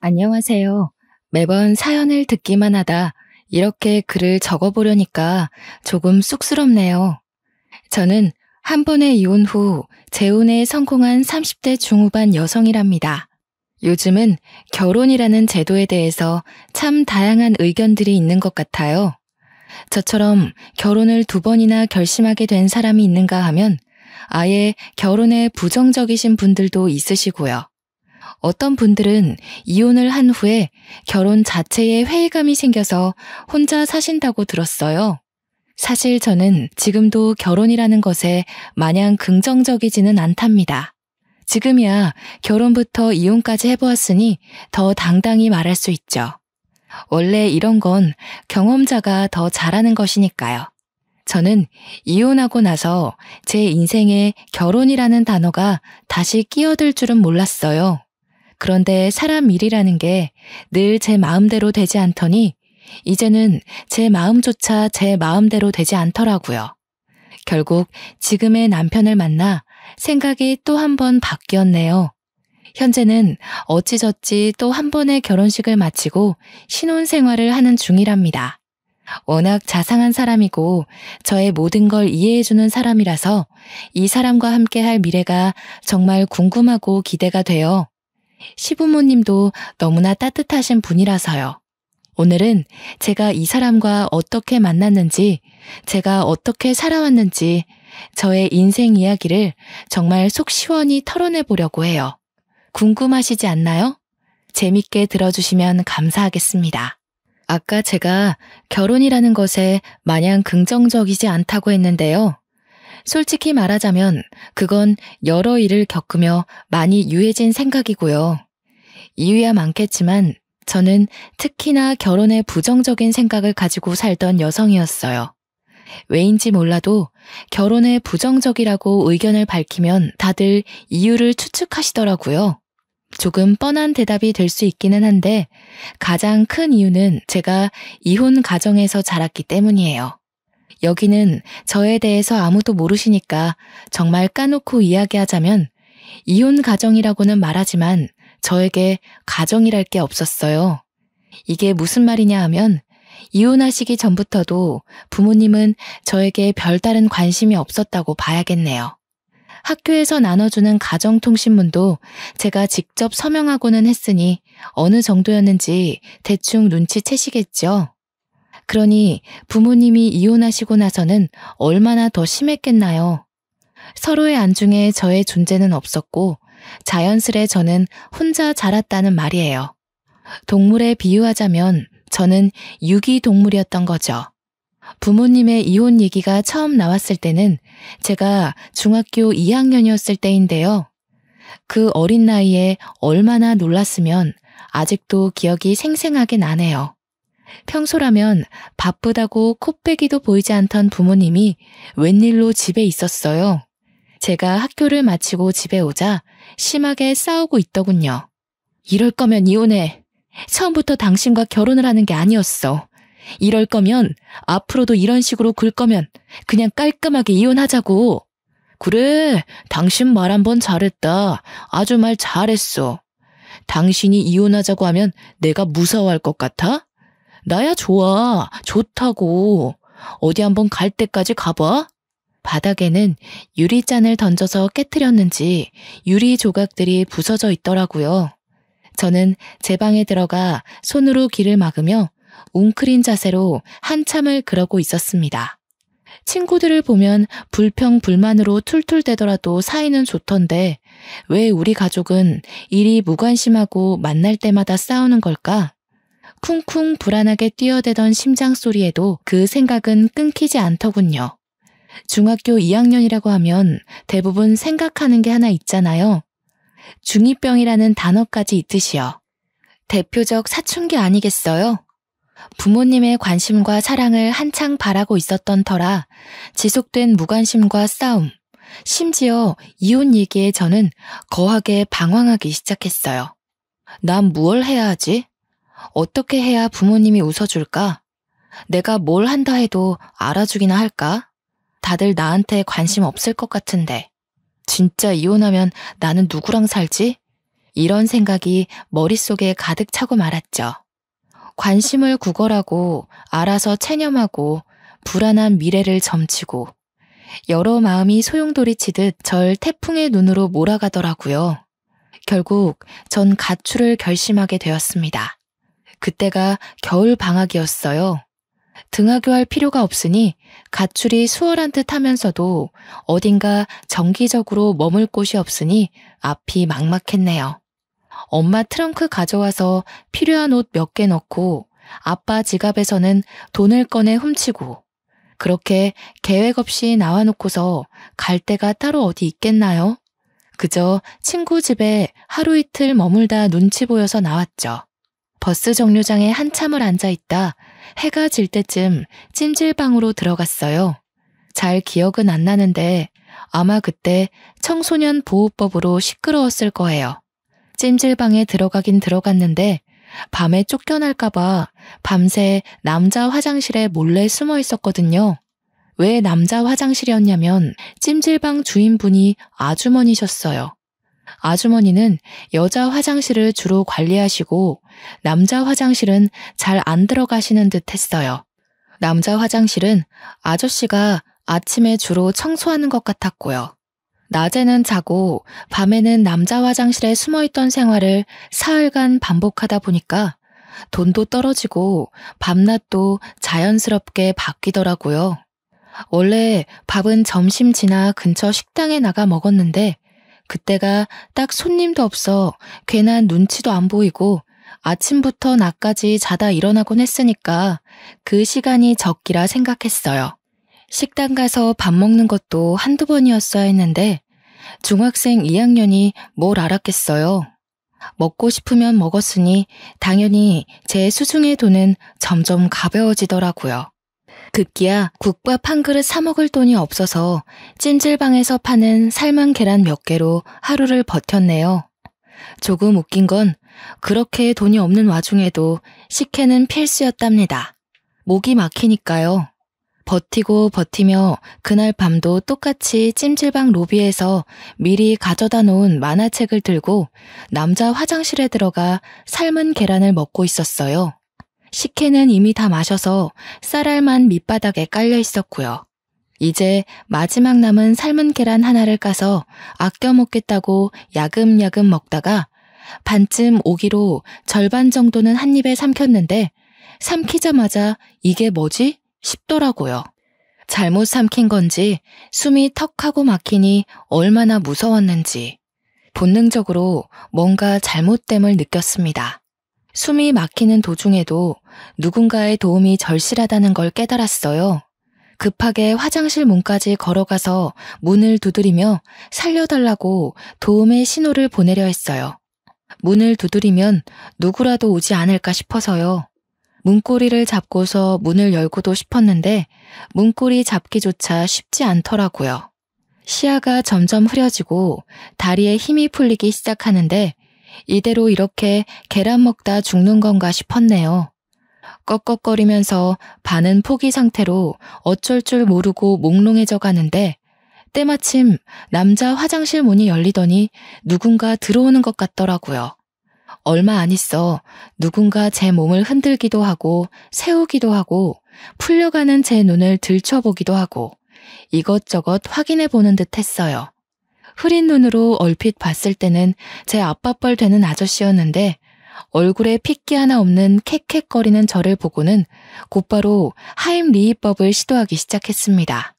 안녕하세요. 매번 사연을 듣기만 하다 이렇게 글을 적어보려니까 조금 쑥스럽네요. 저는 한 번의 이혼 후 재혼에 성공한 30대 중후반 여성이랍니다. 요즘은 결혼이라는 제도에 대해서 참 다양한 의견들이 있는 것 같아요. 저처럼 결혼을 2번이나 결심하게 된 사람이 있는가 하면 아예 결혼에 부정적이신 분들도 있으시고요. 어떤 분들은 이혼을 한 후에 결혼 자체에 회의감이 생겨서 혼자 사신다고 들었어요. 사실 저는 지금도 결혼이라는 것에 마냥 긍정적이지는 않답니다. 지금이야 결혼부터 이혼까지 해보았으니 더 당당히 말할 수 있죠. 원래 이런 건 경험자가 더 잘하는 것이니까요. 저는 이혼하고 나서 제 인생에 결혼이라는 단어가 다시 끼어들 줄은 몰랐어요. 그런데 사람 일이라는 게 늘 제 마음대로 되지 않더니 이제는 제 마음조차 제 마음대로 되지 않더라고요. 결국 지금의 남편을 만나 생각이 또 한 번 바뀌었네요. 현재는 어찌저찌 또 한 번의 결혼식을 마치고 신혼생활을 하는 중이랍니다. 워낙 자상한 사람이고 저의 모든 걸 이해해주는 사람이라서 이 사람과 함께 할 미래가 정말 궁금하고 기대가 돼요. 시부모님도 너무나 따뜻하신 분이라서요. 오늘은 제가 이 사람과 어떻게 만났는지, 제가 어떻게 살아왔는지, 저의 인생 이야기를 정말 속 시원히 털어내 보려고 해요. 궁금하시지 않나요? 재밌게 들어주시면 감사하겠습니다. 아까 제가 결혼이라는 것에 마냥 긍정적이지 않다고 했는데요. 솔직히 말하자면 그건 여러 일을 겪으며 많이 유해진 생각이고요. 이유야 많겠지만 저는 특히나 결혼에 부정적인 생각을 가지고 살던 여성이었어요. 왜인지 몰라도 결혼에 부정적이라고 의견을 밝히면 다들 이유를 추측하시더라고요. 조금 뻔한 대답이 될 수 있기는 한데 가장 큰 이유는 제가 이혼 가정에서 자랐기 때문이에요. 여기는 저에 대해서 아무도 모르시니까 정말 까놓고 이야기하자면 이혼 가정이라고는 말하지만 저에게 가정이랄 게 없었어요. 이게 무슨 말이냐 하면 이혼하시기 전부터도 부모님은 저에게 별다른 관심이 없었다고 봐야겠네요. 학교에서 나눠주는 가정통신문도 제가 직접 서명하고는 했으니 어느 정도였는지 대충 눈치채시겠죠. 그러니 부모님이 이혼하시고 나서는 얼마나 더 심했겠나요. 서로의 안중에 저의 존재는 없었고 자연스레 저는 혼자 자랐다는 말이에요. 동물에 비유하자면 저는 유기동물이었던 거죠. 부모님의 이혼 얘기가 처음 나왔을 때는 제가 중학교 2학년이었을 때인데요. 그 어린 나이에 얼마나 놀랐으면 아직도 기억이 생생하게 나네요. 평소라면 바쁘다고 코빼기도 보이지 않던 부모님이 웬일로 집에 있었어요. 제가 학교를 마치고 집에 오자 심하게 싸우고 있더군요. 이럴 거면 이혼해. 처음부터 당신과 결혼을 하는 게 아니었어. 이럴 거면 앞으로도 이런 식으로 굴 거면 그냥 깔끔하게 이혼하자고. 그래, 당신 말 한번 잘했다. 아주 말 잘했어. 당신이 이혼하자고 하면 내가 무서워할 것 같아? 나야 좋아. 좋다고. 어디 한번 갈 때까지 가봐. 바닥에는 유리잔을 던져서 깨트렸는지 유리 조각들이 부서져 있더라고요. 저는 제 방에 들어가 손으로 귀를 막으며 웅크린 자세로 한참을 그러고 있었습니다. 친구들을 보면 불평불만으로 툴툴대더라도 사이는 좋던데 왜 우리 가족은 이리 무관심하고 만날 때마다 싸우는 걸까? 쿵쿵 불안하게 뛰어대던 심장 소리에도 그 생각은 끊기지 않더군요. 중학교 2학년이라고 하면 대부분 생각하는 게 하나 있잖아요. 중2병이라는 단어까지 있듯이요. 대표적 사춘기 아니겠어요? 부모님의 관심과 사랑을 한창 바라고 있었던 터라 지속된 무관심과 싸움, 심지어 이혼 얘기에 저는 거하게 방황하기 시작했어요. 난 뭘 해야 하지? 어떻게 해야 부모님이 웃어줄까? 내가 뭘 한다 해도 알아주기나 할까? 다들 나한테 관심 없을 것 같은데. 진짜 이혼하면 나는 누구랑 살지? 이런 생각이 머릿속에 가득 차고 말았죠. 관심을 구걸하고 알아서 체념하고 불안한 미래를 점치고 여러 마음이 소용돌이치듯 절 태풍의 눈으로 몰아가더라고요. 결국 전 가출을 결심하게 되었습니다. 그때가 겨울 방학이었어요. 등하교할 필요가 없으니 가출이 수월한 듯 하면서도 어딘가 정기적으로 머물 곳이 없으니 앞이 막막했네요. 엄마 트렁크 가져와서 필요한 옷 몇 개 넣고 아빠 지갑에서는 돈을 꺼내 훔치고 그렇게 계획 없이 나와놓고서 갈 데가 따로 어디 있겠나요? 그저 친구 집에 하루 이틀 머물다 눈치 보여서 나왔죠. 버스 정류장에 한참을 앉아있다 해가 질 때쯤 찜질방으로 들어갔어요. 잘 기억은 안 나는데 아마 그때 청소년 보호법으로 시끄러웠을 거예요. 찜질방에 들어가긴 들어갔는데 밤에 쫓겨날까봐 밤새 남자 화장실에 몰래 숨어 있었거든요. 왜 남자 화장실이었냐면 찜질방 주인분이 아주머니셨어요. 아주머니는 여자 화장실을 주로 관리하시고 남자 화장실은 잘 안 들어가시는 듯 했어요. 남자 화장실은 아저씨가 아침에 주로 청소하는 것 같았고요. 낮에는 자고 밤에는 남자 화장실에 숨어있던 생활을 사흘간 반복하다 보니까 돈도 떨어지고 밤낮도 자연스럽게 바뀌더라고요. 원래 밥은 점심 지나 근처 식당에 나가 먹었는데 그때가 딱 손님도 없어 괜한 눈치도 안 보이고 아침부터 낮까지 자다 일어나곤 했으니까 그 시간이 적기라 생각했어요. 식당 가서 밥 먹는 것도 한두 번이었어야 했는데 중학생 2학년이 뭘 알았겠어요. 먹고 싶으면 먹었으니 당연히 제 수중의 돈은 점점 가벼워지더라고요. 급기야 국밥 한 그릇 사 먹을 돈이 없어서 찜질방에서 파는 삶은 계란 몇 개로 하루를 버텼네요. 조금 웃긴 건 그렇게 돈이 없는 와중에도 식혜는 필수였답니다. 목이 막히니까요. 버티고 버티며 그날 밤도 똑같이 찜질방 로비에서 미리 가져다 놓은 만화책을 들고 남자 화장실에 들어가 삶은 계란을 먹고 있었어요. 식혜는 이미 다 마셔서 쌀알만 밑바닥에 깔려 있었고요. 이제 마지막 남은 삶은 계란 하나를 까서 아껴 먹겠다고 야금야금 먹다가 반쯤 오기로 절반 정도는 한 입에 삼켰는데 삼키자마자 이게 뭐지? 싶더라고요. 잘못 삼킨 건지 숨이 턱하고 막히니 얼마나 무서웠는지 본능적으로 뭔가 잘못됨을 느꼈습니다. 숨이 막히는 도중에도 누군가의 도움이 절실하다는 걸 깨달았어요. 급하게 화장실 문까지 걸어가서 문을 두드리며 살려달라고 도움의 신호를 보내려 했어요. 문을 두드리면 누구라도 오지 않을까 싶어서요. 문고리를 잡고서 문을 열고도 싶었는데 문고리 잡기조차 쉽지 않더라고요. 시야가 점점 흐려지고 다리에 힘이 풀리기 시작하는데 이대로 이렇게 계란 먹다 죽는 건가 싶었네요. 꺽꺽거리면서 반은 포기 상태로 어쩔 줄 모르고 몽롱해져 가는데 때마침 남자 화장실 문이 열리더니 누군가 들어오는 것 같더라고요. 얼마 안 있어 누군가 제 몸을 흔들기도 하고 세우기도 하고 풀려가는 제 눈을 들춰보기도 하고 이것저것 확인해보는 듯 했어요. 흐린 눈으로 얼핏 봤을 때는 제 아빠뻘 되는 아저씨였는데 얼굴에 핏기 하나 없는 캑캑거리는 저를 보고는 곧바로 하임리히법을 시도하기 시작했습니다.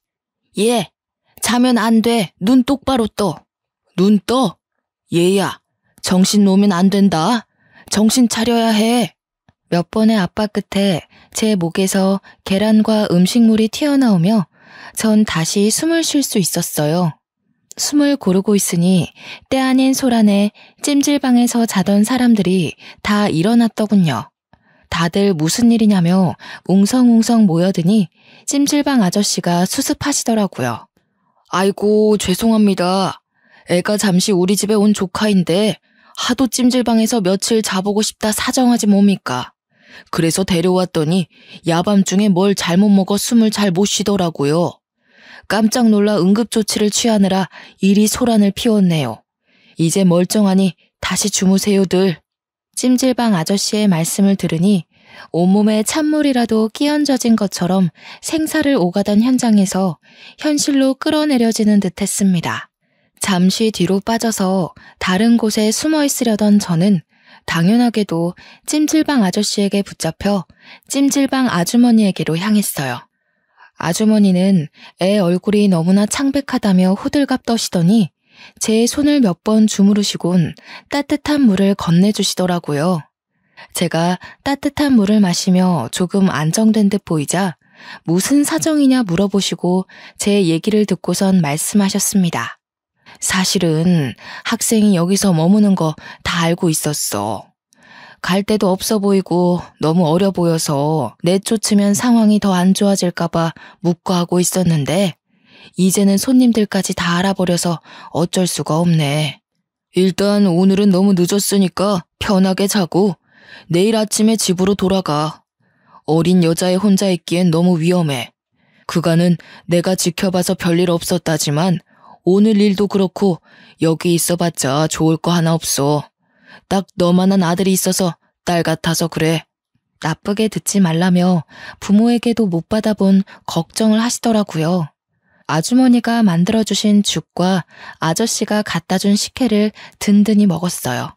예, 자면 안 돼. 눈 똑바로 떠. 눈 떠? 얘야, 정신 놓으면 안 된다. 정신 차려야 해. 몇 번의 압박 끝에 제 목에서 계란과 음식물이 튀어나오며 전 다시 숨을 쉴 수 있었어요. 숨을 고르고 있으니 때 아닌 소란에 찜질방에서 자던 사람들이 다 일어났더군요. 다들 무슨 일이냐며 웅성웅성 모여드니 찜질방 아저씨가 수습하시더라고요. 아이고 죄송합니다. 애가 잠시 우리 집에 온 조카인데 하도 찜질방에서 며칠 자보고 싶다 사정하지 뭡니까? 그래서 데려왔더니 야밤중에 뭘 잘못 먹어 숨을 잘 못 쉬더라고요. 깜짝 놀라 응급조치를 취하느라 이리 소란을 피웠네요. 이제 멀쩡하니 다시 주무세요들. 찜질방 아저씨의 말씀을 들으니 온몸에 찬물이라도 끼얹어진 것처럼 생사를 오가던 현장에서 현실로 끌어내려지는 듯 했습니다. 잠시 뒤로 빠져서 다른 곳에 숨어 있으려던 저는 당연하게도 찜질방 아저씨에게 붙잡혀 찜질방 아주머니에게로 향했어요. 아주머니는 애 얼굴이 너무나 창백하다며 호들갑 떠시더니 제 손을 몇 번 주무르시곤 따뜻한 물을 건네주시더라고요. 제가 따뜻한 물을 마시며 조금 안정된 듯 보이자 무슨 사정이냐 물어보시고 제 얘기를 듣고선 말씀하셨습니다. 사실은 학생이 여기서 머무는 거 다 알고 있었어. 갈 데도 없어 보이고 너무 어려 보여서 내쫓으면 상황이 더 안 좋아질까봐 묵과하고 있었는데 이제는 손님들까지 다 알아버려서 어쩔 수가 없네. 일단 오늘은 너무 늦었으니까 편하게 자고 내일 아침에 집으로 돌아가. 어린 여자애 혼자 있기엔 너무 위험해. 그간은 내가 지켜봐서 별일 없었다지만 오늘 일도 그렇고 여기 있어봤자 좋을 거 하나 없어. 딱 너만한 아들이 있어서 딸 같아서 그래. 나쁘게 듣지 말라며 부모에게도 못 받아본 걱정을 하시더라고요. 아주머니가 만들어주신 죽과 아저씨가 갖다준 식혜를 든든히 먹었어요.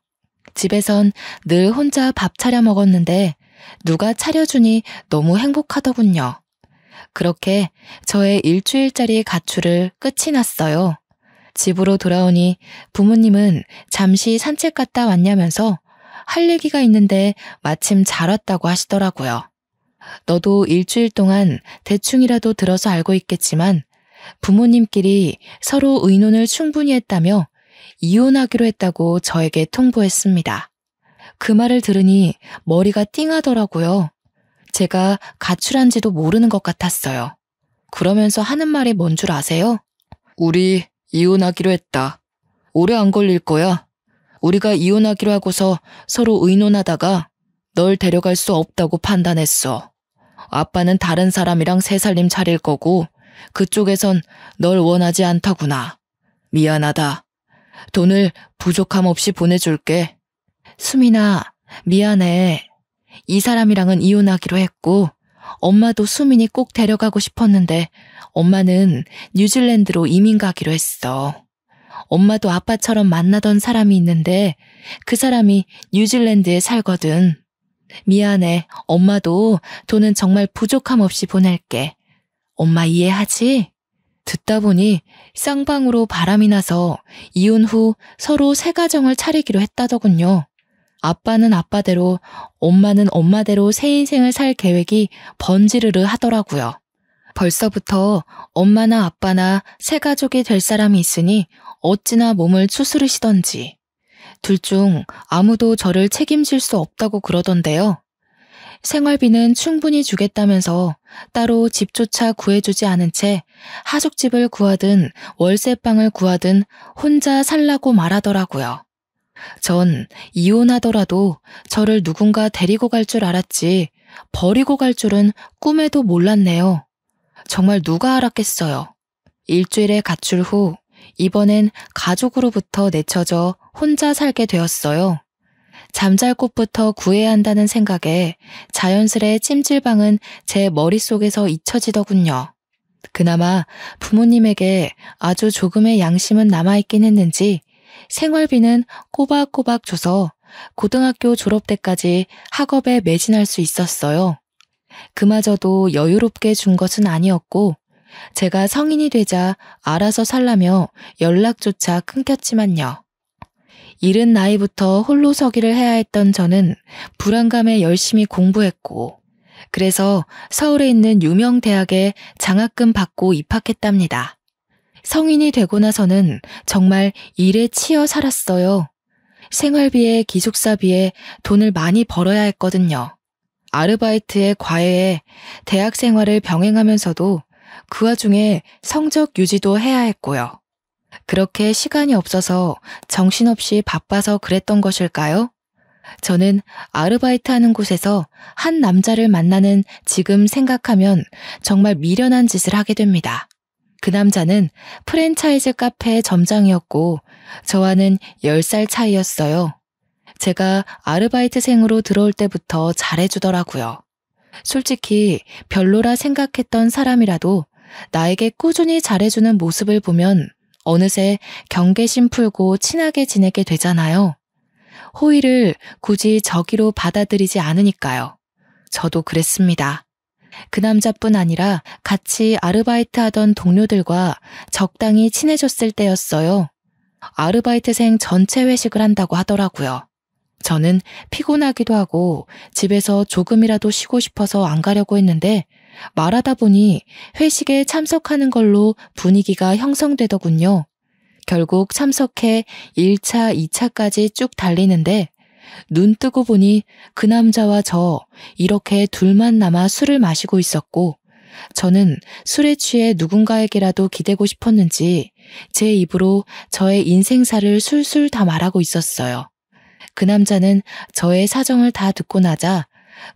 집에선 늘 혼자 밥 차려 먹었는데 누가 차려주니 너무 행복하더군요. 그렇게 저의 일주일짜리 가출을 끝이 났어요. 집으로 돌아오니 부모님은 잠시 산책 갔다 왔냐면서 할 얘기가 있는데 마침 잘 왔다고 하시더라고요. 너도 일주일 동안 대충이라도 들어서 알고 있겠지만 부모님끼리 서로 의논을 충분히 했다며 이혼하기로 했다고 저에게 통보했습니다. 그 말을 들으니 머리가 띵하더라고요. 제가 가출한지도 모르는 것 같았어요. 그러면서 하는 말이 뭔 줄 아세요? 우리 이혼하기로 했다. 오래 안 걸릴 거야. 우리가 이혼하기로 하고서 서로 의논하다가 널 데려갈 수 없다고 판단했어. 아빠는 다른 사람이랑 새 살림 차릴 거고 그쪽에선 널 원하지 않다구나. 미안하다. 돈을 부족함 없이 보내줄게. 수민아, 미안해. 이 사람이랑은 이혼하기로 했고 엄마도 수민이 꼭 데려가고 싶었는데 엄마는 뉴질랜드로 이민 가기로 했어. 엄마도 아빠처럼 만나던 사람이 있는데 그 사람이 뉴질랜드에 살거든. 미안해. 엄마도 돈은 정말 부족함 없이 보낼게. 엄마 이해하지? 듣다 보니 쌍방으로 바람이 나서 이혼 후 서로 새 가정을 차리기로 했다더군요. 아빠는 아빠대로, 엄마는 엄마대로 새 인생을 살 계획이 번지르르 하더라고요. 벌써부터 엄마나 아빠나 새 가족이 될 사람이 있으니 어찌나 몸을 추스르시던지. 둘 중 아무도 저를 책임질 수 없다고 그러던데요. 생활비는 충분히 주겠다면서 따로 집조차 구해주지 않은 채 하숙집을 구하든 월세방을 구하든 혼자 살라고 말하더라고요. 전 이혼하더라도 저를 누군가 데리고 갈 줄 알았지 버리고 갈 줄은 꿈에도 몰랐네요. 정말 누가 알았겠어요. 일주일의 가출 후 이번엔 가족으로부터 내쳐져 혼자 살게 되었어요. 잠잘 곳부터 구해야 한다는 생각에 자연스레 찜질방은 제 머릿속에서 잊혀지더군요. 그나마 부모님에게 아주 조금의 양심은 남아있긴 했는지 생활비는 꼬박꼬박 줘서 고등학교 졸업 때까지 학업에 매진할 수 있었어요. 그마저도 여유롭게 준 것은 아니었고 제가 성인이 되자 알아서 살라며 연락조차 끊겼지만요. 이른 나이부터 홀로 서기를 해야 했던 저는 불안감에 열심히 공부했고 그래서 서울에 있는 유명 대학에 장학금 받고 입학했답니다. 성인이 되고 나서는 정말 일에 치여 살았어요. 생활비에 기숙사비에 돈을 많이 벌어야 했거든요. 아르바이트에 과외에 대학 생활을 병행하면서도 그 와중에 성적 유지도 해야 했고요. 그렇게 시간이 없어서 정신없이 바빠서 그랬던 것일까요? 저는 아르바이트 하는 곳에서 한 남자를 만나는 지금 생각하면 정말 미련한 짓을 하게 됩니다. 그 남자는 프랜차이즈 카페 점장이었고 저와는 10살 차이였어요. 제가 아르바이트생으로 들어올 때부터 잘해주더라고요. 솔직히 별로라 생각했던 사람이라도 나에게 꾸준히 잘해주는 모습을 보면 어느새 경계심 풀고 친하게 지내게 되잖아요. 호의를 굳이 저기로 받아들이지 않으니까요. 저도 그랬습니다. 그 남자뿐 아니라 같이 아르바이트 하던 동료들과 적당히 친해졌을 때였어요. 아르바이트생 전체 회식을 한다고 하더라고요. 저는 피곤하기도 하고 집에서 조금이라도 쉬고 싶어서 안 가려고 했는데 말하다 보니 회식에 참석하는 걸로 분위기가 형성되더군요. 결국 참석해 1차, 2차까지 쭉 달리는데 눈 뜨고 보니 그 남자와 저 이렇게 둘만 남아 술을 마시고 있었고 저는 술에 취해 누군가에게라도 기대고 싶었는지 제 입으로 저의 인생사를 술술 다 말하고 있었어요. 그 남자는 저의 사정을 다 듣고 나자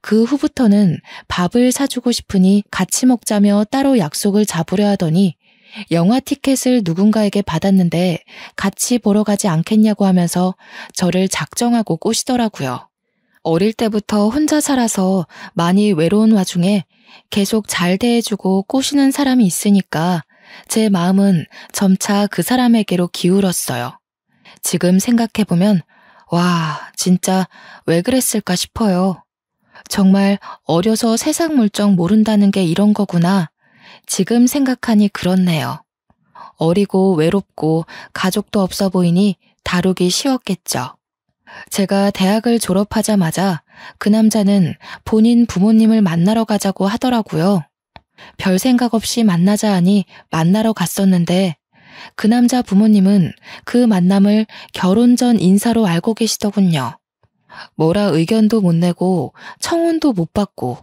그 후부터는 밥을 사주고 싶으니 같이 먹자며 따로 약속을 잡으려 하더니 영화 티켓을 누군가에게 받았는데 같이 보러 가지 않겠냐고 하면서 저를 작정하고 꼬시더라고요. 어릴 때부터 혼자 살아서 많이 외로운 와중에 계속 잘 대해주고 꼬시는 사람이 있으니까 제 마음은 점차 그 사람에게로 기울었어요. 지금 생각해보면 와, 진짜 왜 그랬을까 싶어요. 정말 어려서 세상 물정 모른다는 게 이런 거구나. 지금 생각하니 그렇네요. 어리고 외롭고 가족도 없어 보이니 다루기 쉬웠겠죠. 제가 대학을 졸업하자마자 그 남자는 본인 부모님을 만나러 가자고 하더라고요. 별 생각 없이 만나자 하니 만나러 갔었는데 그 남자 부모님은 그 만남을 결혼 전 인사로 알고 계시더군요. 뭐라 의견도 못 내고 청혼도 못 받고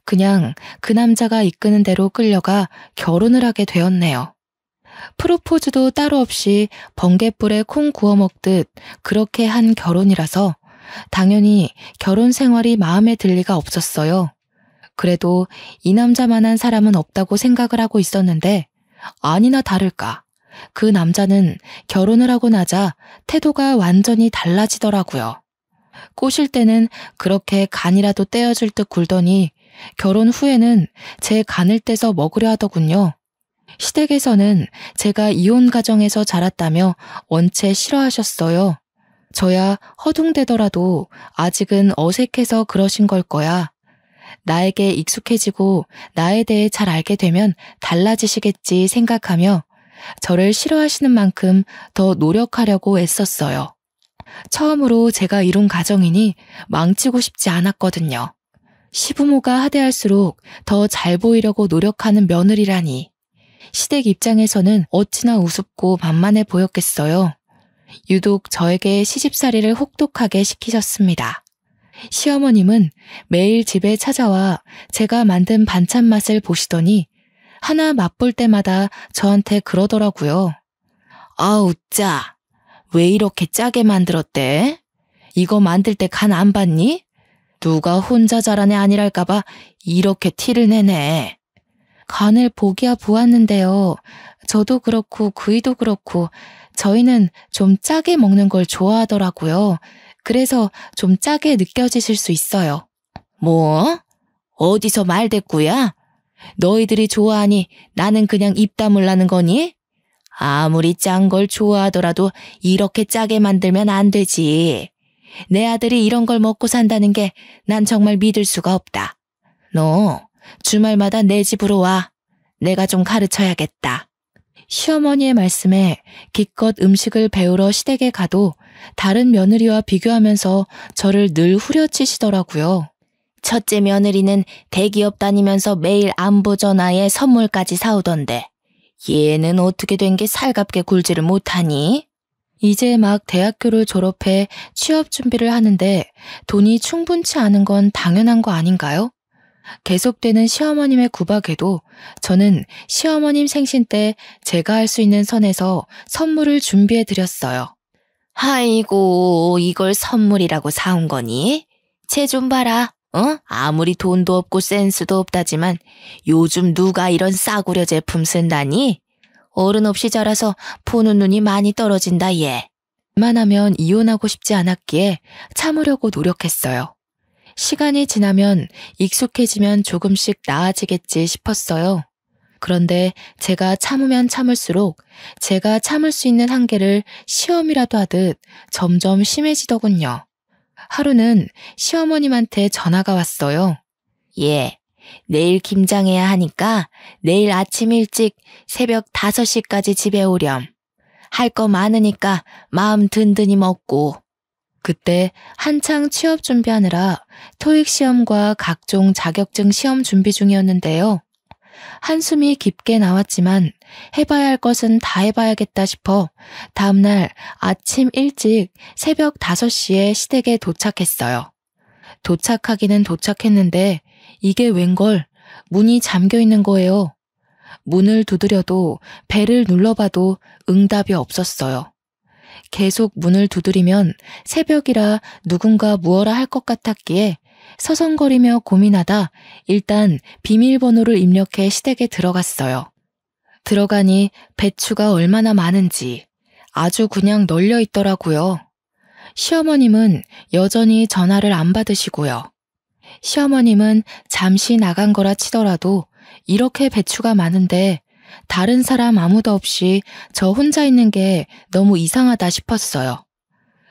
그냥 그 남자가 이끄는 대로 끌려가 결혼을 하게 되었네요. 프로포즈도 따로 없이 번갯불에 콩 구워 먹듯 그렇게 한 결혼이라서 당연히 결혼 생활이 마음에 들 리가 없었어요. 그래도 이 남자만한 사람은 없다고 생각을 하고 있었는데 아니나 다를까. 그 남자는 결혼을 하고 나자 태도가 완전히 달라지더라고요. 꼬실 때는 그렇게 간이라도 떼어줄 듯 굴더니 결혼 후에는 제 간을 떼서 먹으려 하더군요. 시댁에서는 제가 이혼 가정에서 자랐다며 원체 싫어하셨어요. 저야 허둥대더라도 아직은 어색해서 그러신 걸 거야. 나에게 익숙해지고 나에 대해 잘 알게 되면 달라지시겠지 생각하며 저를 싫어하시는 만큼 더 노력하려고 애썼어요. 처음으로 제가 이룬 가정이니 망치고 싶지 않았거든요. 시부모가 하대할수록 더 잘 보이려고 노력하는 며느리라니. 시댁 입장에서는 어찌나 우습고 만만해 보였겠어요. 유독 저에게 시집살이를 혹독하게 시키셨습니다. 시어머님은 매일 집에 찾아와 제가 만든 반찬 맛을 보시더니 하나 맛볼 때마다 저한테 그러더라고요. 아우 짜, 왜 이렇게 짜게 만들었대? 이거 만들 때 간 안 봤니? 누가 혼자 잘한 애 아니랄까봐 이렇게 티를 내네. 간을 보기야 보았는데요. 저도 그렇고 그이도 그렇고 저희는 좀 짜게 먹는 걸 좋아하더라고요. 그래서 좀 짜게 느껴지실 수 있어요. 뭐? 어디서 말대꾸야? 너희들이 좋아하니 나는 그냥 입 다물라는 거니? 아무리 짠 걸 좋아하더라도 이렇게 짜게 만들면 안 되지. 내 아들이 이런 걸 먹고 산다는 게 난 정말 믿을 수가 없다. 너 주말마다 내 집으로 와. 내가 좀 가르쳐야겠다. 시어머니의 말씀에 기껏 음식을 배우러 시댁에 가도 다른 며느리와 비교하면서 저를 늘 후려치시더라고요. 첫째 며느리는 대기업 다니면서 매일 안부 전화에 선물까지 사오던데 얘는 어떻게 된 게 살갑게 굴지를 못하니? 이제 막 대학교를 졸업해 취업 준비를 하는데 돈이 충분치 않은 건 당연한 거 아닌가요? 계속되는 시어머님의 구박에도 저는 시어머님 생신 때 제가 할 수 있는 선에서 선물을 준비해 드렸어요. 아이고, 이걸 선물이라고 사온 거니? 쟤 좀 봐라. 아무리 돈도 없고 센스도 없다지만 요즘 누가 이런 싸구려 제품 쓴다니? 어른 없이 자라서 보는 눈이 많이 떨어진다 얘. 웬만하면 이혼하고 싶지 않았기에 참으려고 노력했어요. 시간이 지나면 익숙해지면 조금씩 나아지겠지 싶었어요. 그런데 제가 참으면 참을수록 제가 참을 수 있는 한계를 시험이라도 하듯 점점 심해지더군요. 하루는 시어머님한테 전화가 왔어요. 얘, 내일 김장해야 하니까 내일 아침 일찍 새벽 5시까지 집에 오렴. 할 거 많으니까 마음 든든히 먹고. 그때 한창 취업 준비하느라 토익 시험과 각종 자격증 시험 준비 중이었는데요. 한숨이 깊게 나왔지만 해봐야 할 것은 다 해봐야겠다 싶어 다음날 아침 일찍 새벽 5시에 시댁에 도착했어요. 도착하기는 도착했는데 이게 웬걸 문이 잠겨 있는 거예요. 문을 두드려도 벨을 눌러봐도 응답이 없었어요. 계속 문을 두드리면 새벽이라 누군가 무어라 할 것 같았기에 서성거리며 고민하다 일단 비밀번호를 입력해 시댁에 들어갔어요. 들어가니 배추가 얼마나 많은지 아주 그냥 널려 있더라고요. 시어머님은 여전히 전화를 안 받으시고요. 시어머님은 잠시 나간 거라 치더라도 이렇게 배추가 많은데 다른 사람 아무도 없이 저 혼자 있는 게 너무 이상하다 싶었어요.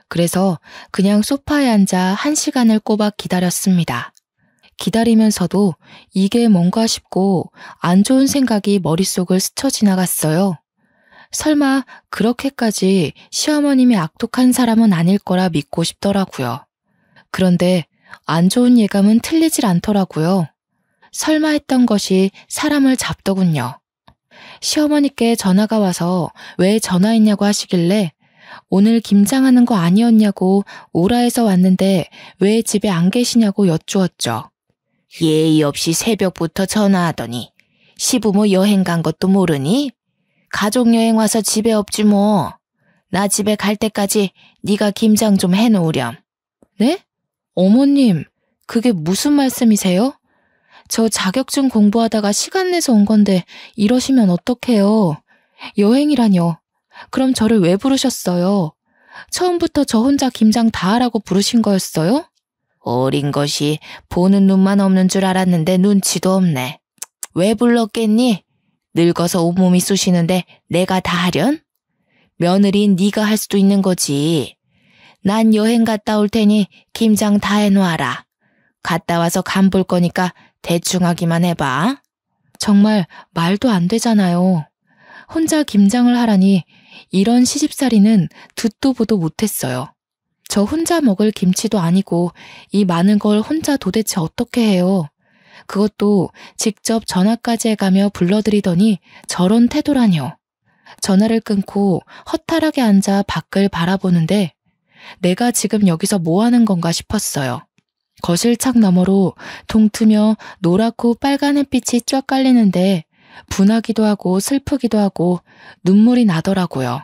그래서 그냥 소파에 앉아 1시간을 꼬박 기다렸습니다. 기다리면서도 이게 뭔가 싶고 안 좋은 생각이 머릿속을 스쳐 지나갔어요. 설마 그렇게까지 시어머님이 악독한 사람은 아닐 거라 믿고 싶더라고요. 그런데 안 좋은 예감은 틀리질 않더라고요. 설마 했던 것이 사람을 잡더군요. 시어머니께 전화가 와서 왜 전화했냐고 하시길래 오늘 김장하는 거 아니었냐고 오라해서 왔는데 왜 집에 안 계시냐고 여쭈었죠. 예의 없이 새벽부터 전화하더니 시부모 여행 간 것도 모르니? 가족여행 와서 집에 없지 뭐. 나 집에 갈 때까지 네가 김장 좀 해놓으렴. 네? 어머님, 그게 무슨 말씀이세요? 저 자격증 공부하다가 시간 내서 온 건데 이러시면 어떡해요? 여행이라뇨. 그럼 저를 왜 부르셨어요? 처음부터 저 혼자 김장 다 하라고 부르신 거였어요? 어린 것이 보는 눈만 없는 줄 알았는데 눈치도 없네. 왜 불렀겠니? 늙어서 온몸이 쑤시는데 내가 다 하련? 며느리인 네가 할 수도 있는 거지. 난 여행 갔다 올 테니 김장 다 해놓아라. 갔다 와서 간 볼 거니까 대충 하기만 해봐. 정말 말도 안 되잖아요. 혼자 김장을 하라니 이런 시집살이는 듣도 보도 못했어요. 저 혼자 먹을 김치도 아니고 이 많은 걸 혼자 도대체 어떻게 해요? 그것도 직접 전화까지 해가며 불러드리더니 저런 태도라뇨. 전화를 끊고 허탈하게 앉아 밖을 바라보는데 내가 지금 여기서 뭐 하는 건가 싶었어요. 거실 창 너머로 동트며 노랗고 빨간 햇빛이 쫙 깔리는데 분하기도 하고 슬프기도 하고 눈물이 나더라고요.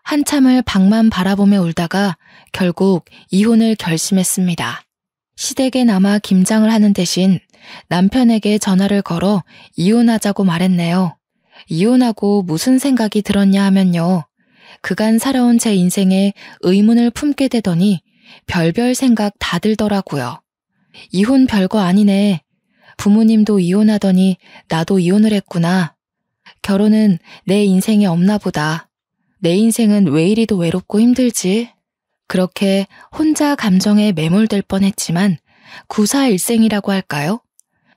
한참을 밖만 바라보며 울다가 결국 이혼을 결심했습니다. 시댁에 남아 김장을 하는 대신 남편에게 전화를 걸어 이혼하자고 말했네요. 이혼하고 무슨 생각이 들었냐 하면요. 그간 살아온 제 인생에 의문을 품게 되더니 별별 생각 다 들더라고요. 이혼 별거 아니네. 부모님도 이혼하더니 나도 이혼을 했구나. 결혼은 내 인생에 없나 보다. 내 인생은 왜 이리도 외롭고 힘들지? 그렇게 혼자 감정에 매몰될 뻔했지만 구사일생이라고 할까요?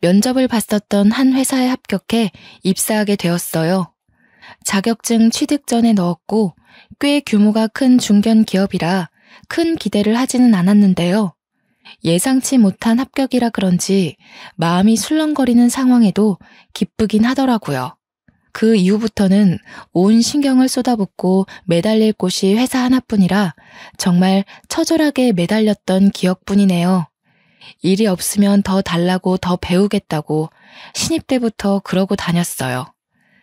면접을 봤었던 한 회사에 합격해 입사하게 되었어요. 자격증 취득 전에 넣었고 꽤 규모가 큰 중견 기업이라 큰 기대를 하지는 않았는데요. 예상치 못한 합격이라 그런지 마음이 술렁거리는 상황에도 기쁘긴 하더라고요. 그 이후부터는 온 신경을 쏟아붓고 매달릴 곳이 회사 하나뿐이라 정말 처절하게 매달렸던 기억뿐이네요. 일이 없으면 더 달라고 더 배우겠다고 신입 때부터 그러고 다녔어요.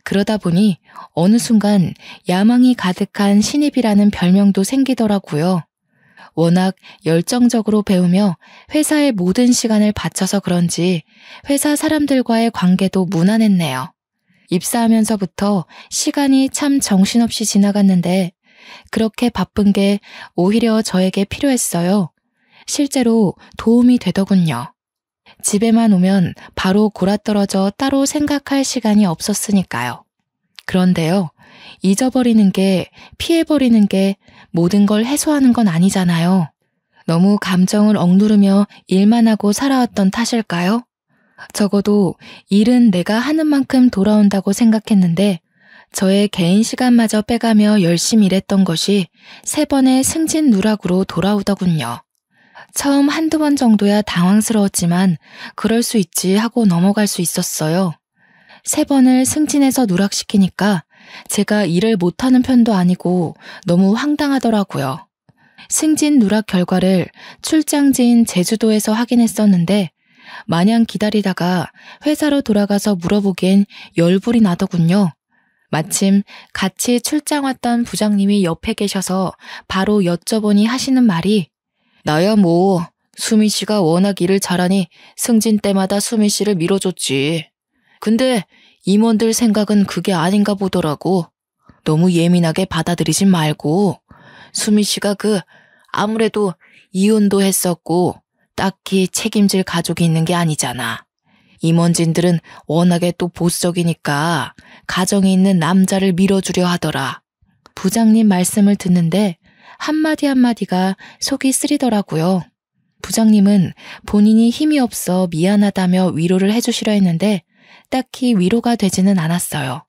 그러다 보니 어느 순간 야망이 가득한 신입이라는 별명도 생기더라고요. 워낙 열정적으로 배우며 회사의 모든 시간을 바쳐서 그런지 회사 사람들과의 관계도 무난했네요. 입사하면서부터 시간이 참 정신없이 지나갔는데 그렇게 바쁜 게 오히려 저에게 필요했어요. 실제로 도움이 되더군요. 집에만 오면 바로 골아떨어져 따로 생각할 시간이 없었으니까요. 그런데요, 잊어버리는 게, 피해버리는 게 모든 걸 해소하는 건 아니잖아요. 너무 감정을 억누르며 일만 하고 살아왔던 탓일까요? 적어도 일은 내가 하는 만큼 돌아온다고 생각했는데 저의 개인 시간마저 빼가며 열심히 일했던 것이 3번의 승진 누락으로 돌아오더군요. 처음 한두 번 정도야 당황스러웠지만 그럴 수 있지 하고 넘어갈 수 있었어요. 3번을 승진해서 누락시키니까 제가 일을 못하는 편도 아니고 너무 황당하더라고요. 승진 누락 결과를 출장지인 제주도에서 확인했었는데 마냥 기다리다가 회사로 돌아가서 물어보기엔 열불이 나더군요. 마침 같이 출장 왔던 부장님이 옆에 계셔서 바로 여쭤보니 하시는 말이 나야 뭐 수미 씨가 워낙 일을 잘하니 승진 때마다 수미 씨를 밀어줬지. 근데 임원들 생각은 그게 아닌가 보더라고. 너무 예민하게 받아들이진 말고 수미 씨가 아무래도 이혼도 했었고 딱히 책임질 가족이 있는 게 아니잖아. 임원진들은 워낙에 또 보수적이니까 가정이 있는 남자를 밀어주려 하더라. 부장님 말씀을 듣는데 한마디 한마디가 속이 쓰리더라고요. 부장님은 본인이 힘이 없어 미안하다며 위로를 해주시려 했는데 딱히 위로가 되지는 않았어요.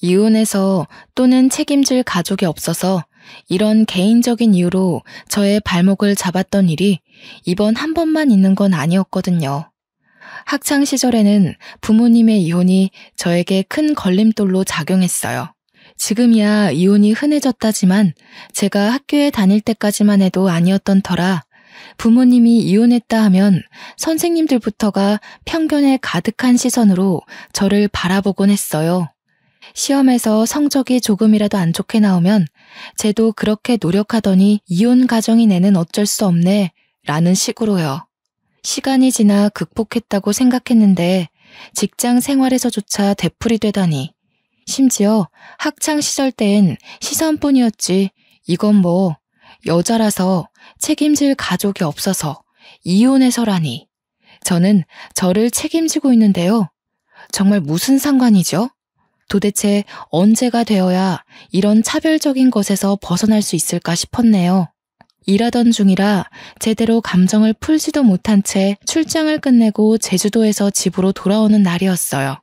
이혼해서 또는 책임질 가족이 없어서 이런 개인적인 이유로 저의 발목을 잡았던 일이 이번 한 번만 있는 건 아니었거든요. 학창시절에는 부모님의 이혼이 저에게 큰 걸림돌로 작용했어요. 지금이야 이혼이 흔해졌다지만 제가 학교에 다닐 때까지만 해도 아니었던 터라 부모님이 이혼했다 하면 선생님들부터가 편견에 가득한 시선으로 저를 바라보곤 했어요. 시험에서 성적이 조금이라도 안 좋게 나오면 쟤도 그렇게 노력하더니 이혼 가정이네는 어쩔 수 없네 라는 식으로요. 시간이 지나 극복했다고 생각했는데 직장 생활에서조차 되풀이 되다니. 심지어 학창시절 땐 시선뿐이었지 이건 뭐 여자라서 책임질 가족이 없어서 이혼해서라니. 저는 저를 책임지고 있는데요. 정말 무슨 상관이죠? 도대체 언제가 되어야 이런 차별적인 것에서 벗어날 수 있을까 싶었네요. 일하던 중이라 제대로 감정을 풀지도 못한 채 출장을 끝내고 제주도에서 집으로 돌아오는 날이었어요.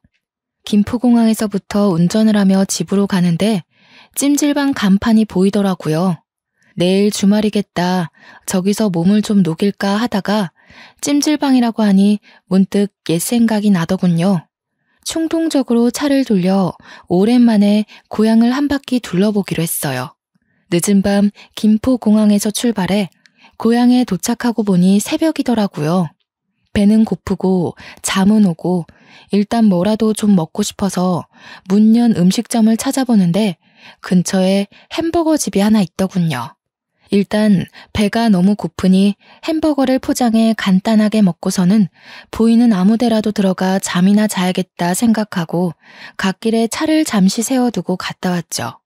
김포공항에서부터 운전을 하며 집으로 가는데 찜질방 간판이 보이더라고요. 내일 주말이겠다. 저기서 몸을 좀 녹일까 하다가 찜질방이라고 하니 문득 옛 생각이 나더군요. 충동적으로 차를 돌려 오랜만에 고향을 한 바퀴 둘러보기로 했어요. 늦은 밤 김포공항에서 출발해 고향에 도착하고 보니 새벽이더라고요. 배는 고프고 잠은 오고 일단 뭐라도 좀 먹고 싶어서 문 연 음식점을 찾아보는데 근처에 햄버거 집이 하나 있더군요. 일단 배가 너무 고프니 햄버거를 포장해 간단하게 먹고서는 보이는 아무 데라도 들어가 잠이나 자야겠다 생각하고 갓길에 차를 잠시 세워두고 갔다 왔죠.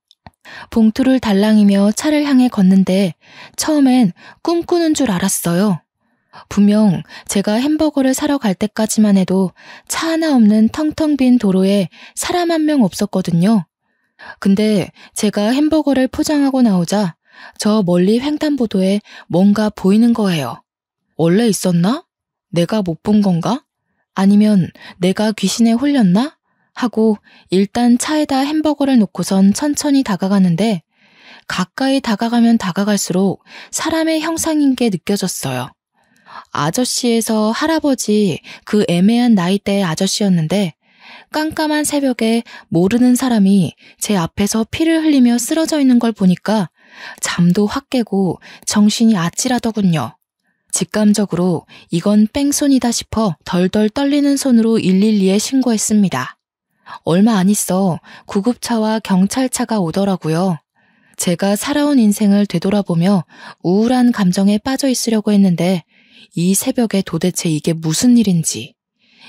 봉투를 달랑이며 차를 향해 걷는데 처음엔 꿈꾸는 줄 알았어요. 분명 제가 햄버거를 사러 갈 때까지만 해도 차 하나 없는 텅텅 빈 도로에 사람 한 명 없었거든요. 근데 제가 햄버거를 포장하고 나오자 저 멀리 횡단보도에 뭔가 보이는 거예요. 원래 있었나? 내가 못 본 건가? 아니면 내가 귀신에 홀렸나? 하고 일단 차에다 햄버거를 놓고선 천천히 다가가는데 가까이 다가가면 다가갈수록 사람의 형상인 게 느껴졌어요. 아저씨에서 할아버지 그 애매한 나이대의 아저씨였는데 깜깜한 새벽에 모르는 사람이 제 앞에서 피를 흘리며 쓰러져 있는 걸 보니까 잠도 확 깨고 정신이 아찔하더군요. 직감적으로 이건 뺑소니다 싶어 덜덜 떨리는 손으로 112에 신고했습니다. 얼마 안 있어 구급차와 경찰차가 오더라고요. 제가 살아온 인생을 되돌아보며 우울한 감정에 빠져 있으려고 했는데 이 새벽에 도대체 이게 무슨 일인지.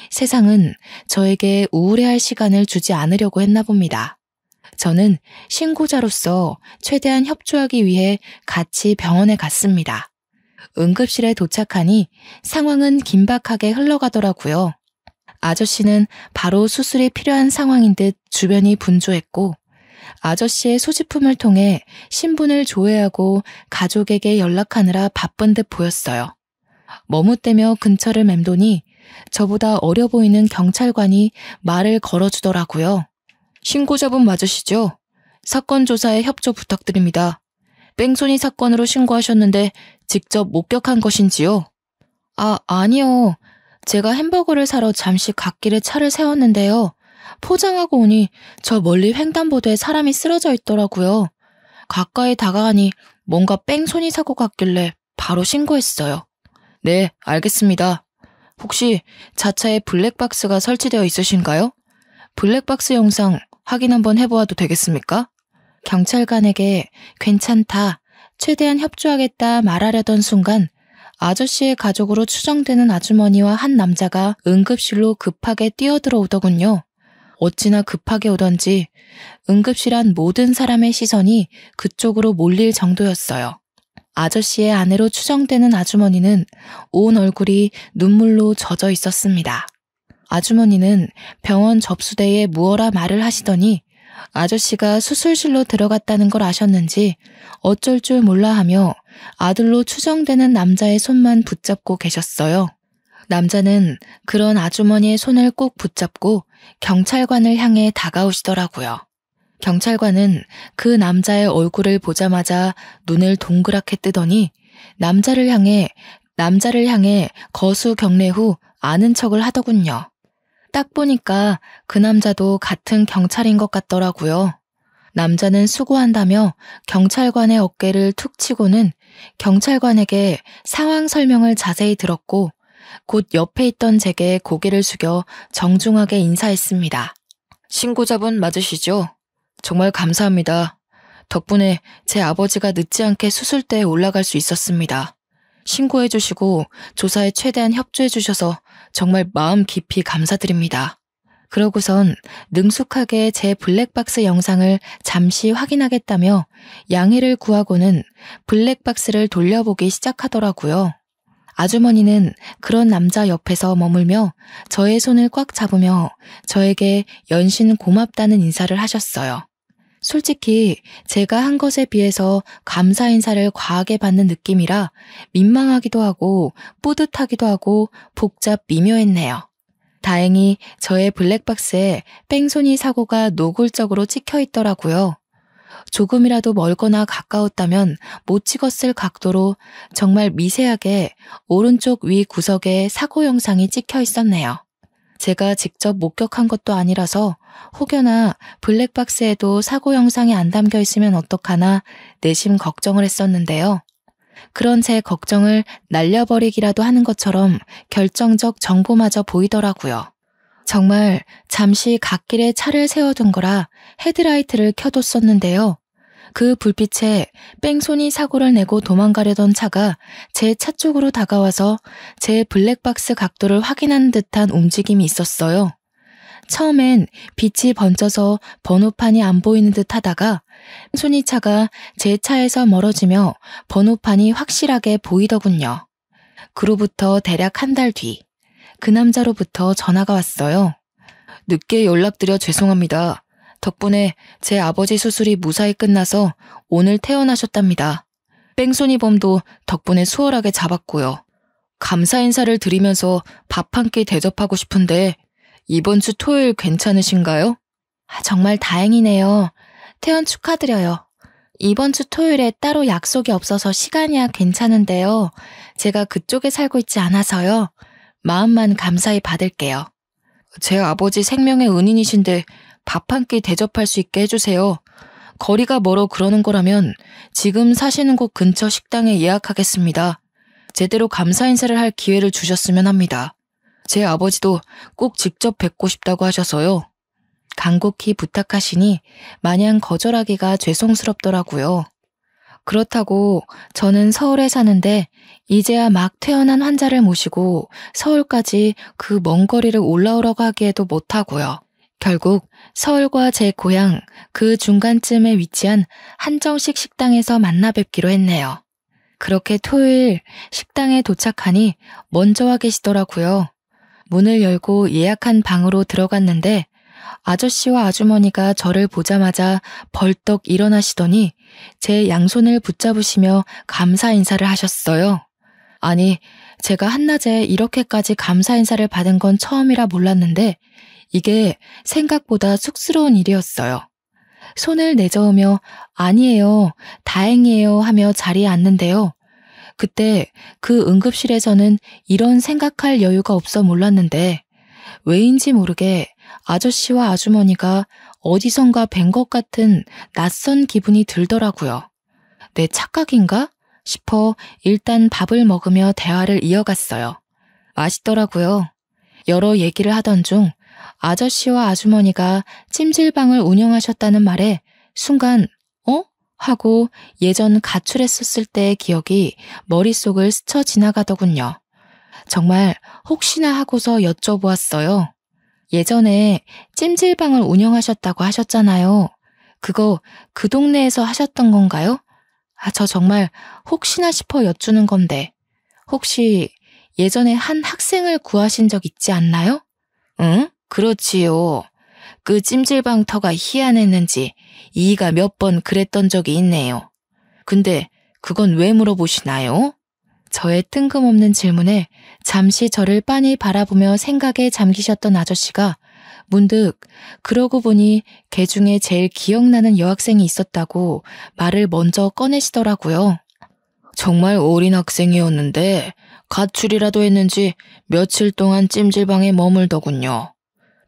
세상은 저에게 우울해할 시간을 주지 않으려고 했나 봅니다. 저는 신고자로서 최대한 협조하기 위해 같이 병원에 갔습니다. 응급실에 도착하니 상황은 긴박하게 흘러가더라고요. 아저씨는 바로 수술이 필요한 상황인 듯 주변이 분주했고, 아저씨의 소지품을 통해 신분을 조회하고 가족에게 연락하느라 바쁜 듯 보였어요. 머뭇대며 근처를 맴도니 저보다 어려 보이는 경찰관이 말을 걸어주더라고요. 신고자분 맞으시죠? 사건 조사에 협조 부탁드립니다. 뺑소니 사건으로 신고하셨는데 직접 목격한 것인지요? 아니요. 제가 햄버거를 사러 잠시 갓길에 차를 세웠는데요. 포장하고 오니 저 멀리 횡단보도에 사람이 쓰러져 있더라고요. 가까이 다가가니 뭔가 뺑소니 사고 같길래 바로 신고했어요. 네, 알겠습니다. 혹시 자차에 블랙박스가 설치되어 있으신가요? 블랙박스 영상 확인 한번 해보아도 되겠습니까? 경찰관에게 괜찮다, 최대한 협조하겠다 말하려던 순간 아저씨의 가족으로 추정되는 아주머니와 한 남자가 응급실로 급하게 뛰어들어오더군요. 어찌나 급하게 오던지 응급실 안 모든 사람의 시선이 그쪽으로 몰릴 정도였어요. 아저씨의 아내로 추정되는 아주머니는 온 얼굴이 눈물로 젖어 있었습니다. 아주머니는 병원 접수대에 무어라 말을 하시더니 아저씨가 수술실로 들어갔다는 걸 아셨는지 어쩔 줄 몰라 하며 아들로 추정되는 남자의 손만 붙잡고 계셨어요. 남자는 그런 아주머니의 손을 꼭 붙잡고 경찰관을 향해 다가오시더라고요. 경찰관은 그 남자의 얼굴을 보자마자 눈을 동그랗게 뜨더니 남자를 향해 거수 경례 후 아는 척을 하더군요. 딱 보니까 그 남자도 같은 경찰인 것 같더라고요. 남자는 수고한다며 경찰관의 어깨를 툭 치고는 경찰관에게 상황 설명을 자세히 들었고 곧 옆에 있던 제게 고개를 숙여 정중하게 인사했습니다. 신고자분 맞으시죠? 정말 감사합니다. 덕분에 제 아버지가 늦지 않게 수술대에 올라갈 수 있었습니다. 신고해 주시고 조사에 최대한 협조해 주셔서 정말 마음 깊이 감사드립니다. 그러고선 능숙하게 제 블랙박스 영상을 잠시 확인하겠다며 양해를 구하고는 블랙박스를 돌려보기 시작하더라고요. 아주머니는 그런 남자 옆에서 머물며 저의 손을 꽉 잡으며 저에게 연신 고맙다는 인사를 하셨어요. 솔직히 제가 한 것에 비해서 감사 인사를 과하게 받는 느낌이라 민망하기도 하고 뿌듯하기도 하고 복잡 미묘했네요. 다행히 저의 블랙박스에 뺑소니 사고가 노골적으로 찍혀 있더라고요. 조금이라도 멀거나 가까웠다면 못 찍었을 각도로 정말 미세하게 오른쪽 위 구석에 사고 영상이 찍혀 있었네요. 제가 직접 목격한 것도 아니라서 혹여나 블랙박스에도 사고 영상이 안 담겨 있으면 어떡하나 내심 걱정을 했었는데요. 그런 제 걱정을 날려버리기라도 하는 것처럼 결정적 정보마저 보이더라고요. 정말 잠시 갓길에 차를 세워둔 거라 헤드라이트를 켜뒀었는데요. 그 불빛에 뺑소니 사고를 내고 도망가려던 차가 제 차 쪽으로 다가와서 제 블랙박스 각도를 확인하는 듯한 움직임이 있었어요. 처음엔 빛이 번져서 번호판이 안 보이는 듯 하다가 뺑소니 차가 제 차에서 멀어지며 번호판이 확실하게 보이더군요. 그로부터 대략 한 달 뒤, 그 남자로부터 전화가 왔어요. 늦게 연락드려 죄송합니다. 덕분에 제 아버지 수술이 무사히 끝나서 오늘 퇴원하셨답니다. 뺑소니범도 덕분에 수월하게 잡았고요. 감사 인사를 드리면서 밥 한 끼 대접하고 싶은데 이번 주 토요일 괜찮으신가요? 정말 다행이네요. 퇴원 축하드려요. 이번 주 토요일에 따로 약속이 없어서 시간이야 괜찮은데요. 제가 그쪽에 살고 있지 않아서요. 마음만 감사히 받을게요. 제 아버지 생명의 은인이신데 밥 한 끼 대접할 수 있게 해주세요. 거리가 멀어 그러는 거라면 지금 사시는 곳 근처 식당에 예약하겠습니다. 제대로 감사 인사를 할 기회를 주셨으면 합니다. 제 아버지도 꼭 직접 뵙고 싶다고 하셔서요. 간곡히 부탁하시니 마냥 거절하기가 죄송스럽더라고요. 그렇다고 저는 서울에 사는데 이제야 막 퇴원한 환자를 모시고 서울까지 그 먼 거리를 올라오라고 하기에도 못하고요. 결국 서울과 제 고향 그 중간쯤에 위치한 한정식 식당에서 만나 뵙기로 했네요. 그렇게 토요일 식당에 도착하니 먼저 와 계시더라고요. 문을 열고 예약한 방으로 들어갔는데 아저씨와 아주머니가 저를 보자마자 벌떡 일어나시더니 제 양손을 붙잡으시며 감사 인사를 하셨어요. 아니, 제가 한낮에 이렇게까지 감사 인사를 받은 건 처음이라 몰랐는데 이게 생각보다 쑥스러운 일이었어요. 손을 내저으며 아니에요, 다행이에요 하며 자리에 앉는데요. 그때 그 응급실에서는 이런 생각할 여유가 없어 몰랐는데 왜인지 모르게 아저씨와 아주머니가 어디선가 뵌 것 같은 낯선 기분이 들더라고요. 내 착각인가 싶어 일단 밥을 먹으며 대화를 이어갔어요. 맛있더라고요. 여러 얘기를 하던 중 아저씨와 아주머니가 찜질방을 운영하셨다는 말에 순간 하고 예전 가출했었을 때의 기억이 머릿속을 스쳐 지나가더군요. 정말 혹시나 하고서 여쭤보았어요. 예전에 찜질방을 운영하셨다고 하셨잖아요. 그거 그 동네에서 하셨던 건가요? 저 정말 혹시나 싶어 여쭈는 건데 혹시 예전에 한 학생을 구하신 적 있지 않나요? 응? 그렇지요. 그 찜질방 터가 희한했는지 이이가 몇 번 그랬던 적이 있네요. 근데 그건 왜 물어보시나요? 저의 뜬금없는 질문에 잠시 저를 빤히 바라보며 생각에 잠기셨던 아저씨가 문득 그러고 보니 걔 중에 제일 기억나는 여학생이 있었다고 말을 먼저 꺼내시더라고요. 정말 어린 학생이었는데 가출이라도 했는지 며칠 동안 찜질방에 머물더군요.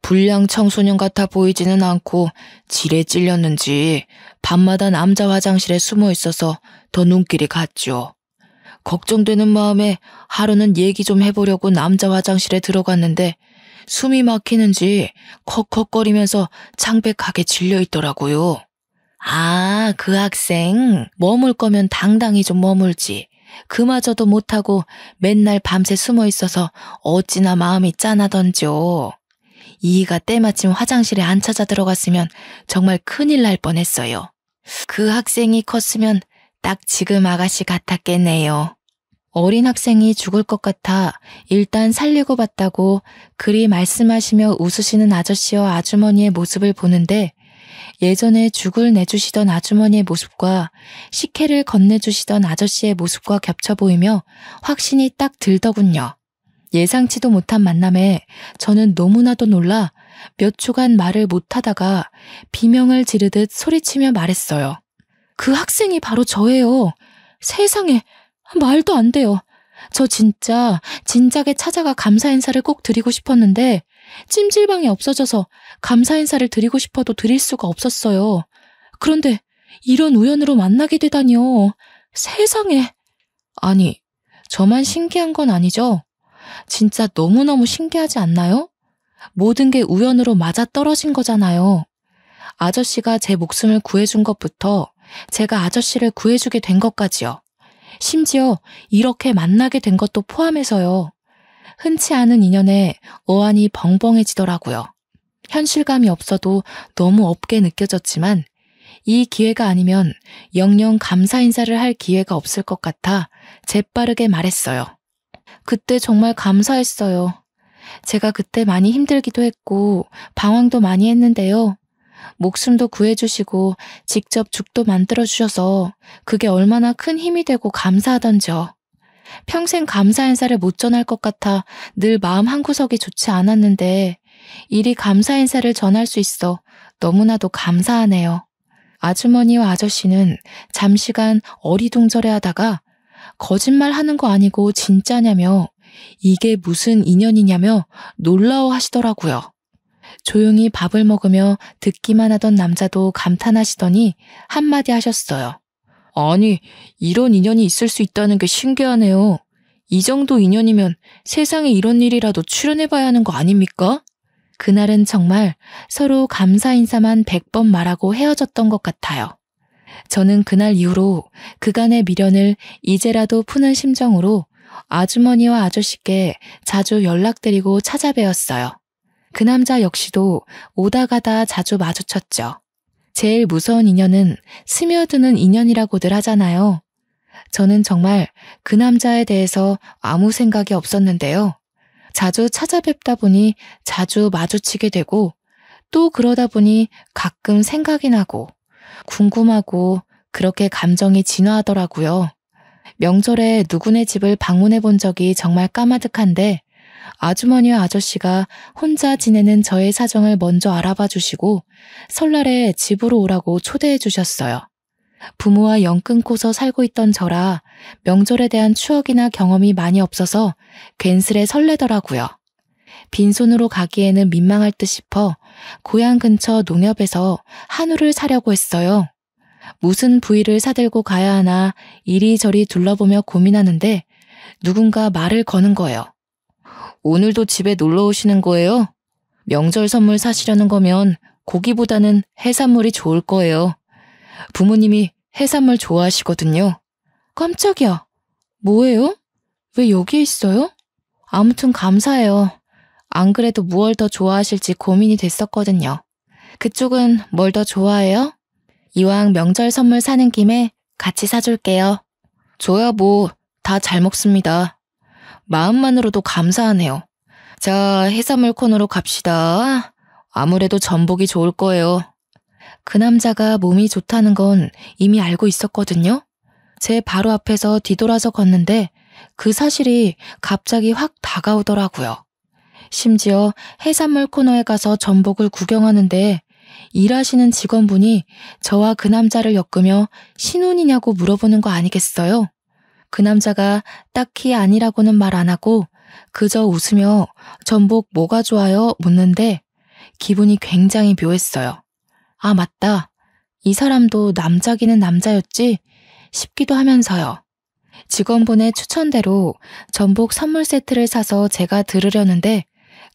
불량 청소년 같아 보이지는 않고 질에 찔렸는지 밤마다 남자 화장실에 숨어 있어서 더 눈길이 갔죠. 걱정되는 마음에 하루는 얘기 좀 해보려고 남자 화장실에 들어갔는데 숨이 막히는지 컥컥거리면서 창백하게 질려있더라고요. 아, 그 학생 머물 거면 당당히 좀 머물지. 그마저도 못하고 맨날 밤새 숨어 있어서 어찌나 마음이 짠하던지요. 이이가 때마침 화장실에 안 찾아 들어갔으면 정말 큰일 날 뻔했어요. 그 학생이 컸으면 딱 지금 아가씨 같았겠네요. 어린 학생이 죽을 것 같아 일단 살리고 봤다고 그리 말씀하시며 웃으시는 아저씨와 아주머니의 모습을 보는데 예전에 죽을 내주시던 아주머니의 모습과 식혜를 건네주시던 아저씨의 모습과 겹쳐 보이며 확신이 딱 들더군요. 예상치도 못한 만남에 저는 너무나도 놀라 몇 초간 말을 못하다가 비명을 지르듯 소리치며 말했어요. 그 학생이 바로 저예요. 세상에, 말도 안 돼요. 저 진작에 찾아가 감사 인사를 꼭 드리고 싶었는데 찜질방이 없어져서 감사 인사를 드리고 싶어도 드릴 수가 없었어요. 그런데 이런 우연으로 만나게 되다니요. 세상에. 아니, 저만 신기한 건 아니죠? 진짜 너무너무 신기하지 않나요? 모든 게 우연으로 맞아떨어진 거잖아요. 아저씨가 제 목숨을 구해준 것부터 제가 아저씨를 구해주게 된 것까지요. 심지어 이렇게 만나게 된 것도 포함해서요. 흔치 않은 인연에 어안이 벙벙해지더라고요. 현실감이 없어도 너무 없게 느껴졌지만 이 기회가 아니면 영영 감사 인사를 할 기회가 없을 것 같아 재빠르게 말했어요. 그때 정말 감사했어요. 제가 그때 많이 힘들기도 했고 방황도 많이 했는데요. 목숨도 구해주시고 직접 죽도 만들어주셔서 그게 얼마나 큰 힘이 되고 감사하던지요. 평생 감사 인사를 못 전할 것 같아 늘 마음 한구석이 좋지 않았는데 이리 감사 인사를 전할 수 있어 너무나도 감사하네요. 아주머니와 아저씨는 잠시간 어리둥절해하다가 거짓말하는 거 아니고 진짜냐며 이게 무슨 인연이냐며 놀라워하시더라고요. 조용히 밥을 먹으며 듣기만 하던 남자도 감탄하시더니 한마디 하셨어요. 아니, 이런 인연이 있을 수 있다는 게 신기하네요. 이 정도 인연이면 세상에 이런 일이라도 출연해봐야 하는 거 아닙니까? 그날은 정말 서로 감사 인사만 100번 말하고 헤어졌던 것 같아요. 저는 그날 이후로 그간의 미련을 이제라도 푸는 심정으로 아주머니와 아저씨께 자주 연락드리고 찾아뵈었어요. 그 남자 역시도 오다 가다 자주 마주쳤죠. 제일 무서운 인연은 스며드는 인연이라고들 하잖아요. 저는 정말 그 남자에 대해서 아무 생각이 없었는데요. 자주 찾아뵙다 보니 자주 마주치게 되고 또 그러다 보니 가끔 생각이 나고 궁금하고 그렇게 감정이 진화하더라고요. 명절에 누구네 집을 방문해 본 적이 정말 까마득한데 아주머니와 아저씨가 혼자 지내는 저의 사정을 먼저 알아봐 주시고 설날에 집으로 오라고 초대해 주셨어요. 부모와 영 끊고서 살고 있던 저라 명절에 대한 추억이나 경험이 많이 없어서 괜스레 설레더라고요. 빈손으로 가기에는 민망할 듯 싶어 고향 근처 농협에서 한우를 사려고 했어요. 무슨 부위를 사들고 가야 하나 이리저리 둘러보며 고민하는데 누군가 말을 거는 거예요. 오늘도 집에 놀러 오시는 거예요? 명절 선물 사시려는 거면 고기보다는 해산물이 좋을 거예요. 부모님이 해산물 좋아하시거든요. 깜짝이야. 뭐예요? 왜 여기에 있어요? 아무튼 감사해요. 안 그래도 무얼 더 좋아하실지 고민이 됐었거든요. 그쪽은 뭘 더 좋아해요? 이왕 명절 선물 사는 김에 같이 사줄게요. 저야 뭐 다 잘 먹습니다. 마음만으로도 감사하네요. 자, 해산물 코너로 갑시다. 아무래도 전복이 좋을 거예요. 그 남자가 몸이 좋다는 건 이미 알고 있었거든요. 제 바로 앞에서 뒤돌아서 걷는데 그 사실이 갑자기 확 다가오더라고요. 심지어 해산물 코너에 가서 전복을 구경하는데 일하시는 직원분이 저와 그 남자를 엮으며 신혼이냐고 물어보는 거 아니겠어요? 그 남자가 딱히 아니라고는 말 안 하고 그저 웃으며 전복 뭐가 좋아요? 묻는데 기분이 굉장히 묘했어요. 아, 맞다. 이 사람도 남자기는 남자였지 싶기도 하면서요. 직원분의 추천대로 전복 선물 세트를 사서 제가 들으려는데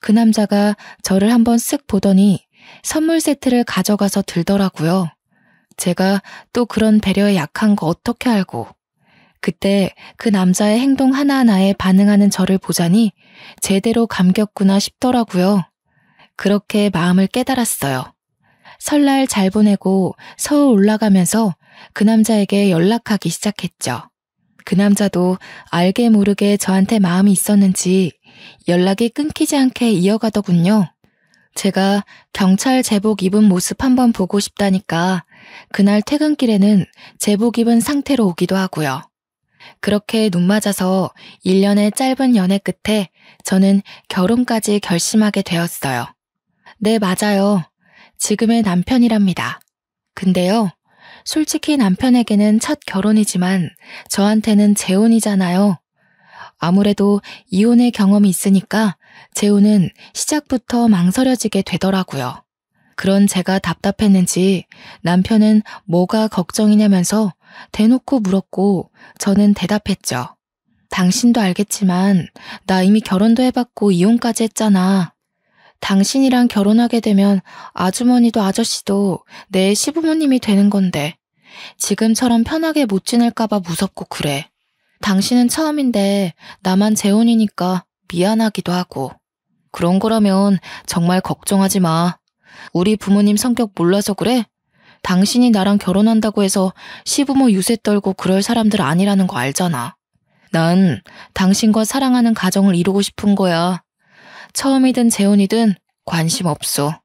그 남자가 저를 한번 쓱 보더니 선물 세트를 가져가서 들더라고요. 제가 또 그런 배려에 약한 거 어떻게 알고. 그때 그 남자의 행동 하나하나에 반응하는 저를 보자니 제대로 감겼구나 싶더라고요. 그렇게 마음을 깨달았어요. 설날 잘 보내고 서울 올라가면서 그 남자에게 연락하기 시작했죠. 그 남자도 알게 모르게 저한테 마음이 있었는지 연락이 끊기지 않게 이어가더군요. 제가 경찰 제복 입은 모습 한번 보고 싶다니까 그날 퇴근길에는 제복 입은 상태로 오기도 하고요. 그렇게 눈 맞아서 1년의 짧은 연애 끝에 저는 결혼까지 결심하게 되었어요. 네, 맞아요. 지금의 남편이랍니다. 근데요, 솔직히 남편에게는 첫 결혼이지만 저한테는 재혼이잖아요. 아무래도 이혼의 경험이 있으니까 재혼은 시작부터 망설여지게 되더라고요. 그런 제가 답답했는지 남편은 뭐가 걱정이냐면서 대놓고 물었고 저는 대답했죠. 당신도 알겠지만 나 이미 결혼도 해봤고 이혼까지 했잖아. 당신이랑 결혼하게 되면 아주머니도 아저씨도 내 시부모님이 되는 건데 지금처럼 편하게 못 지낼까봐 무섭고 그래. 당신은 처음인데 나만 재혼이니까 미안하기도 하고. 그런 거라면 정말 걱정하지 마. 우리 부모님 성격 몰라서 그래? 당신이 나랑 결혼한다고 해서 시부모 유세 떨고 그럴 사람들 아니라는 거 알잖아. 난 당신과 사랑하는 가정을 이루고 싶은 거야. 처음이든 재혼이든 관심 없어.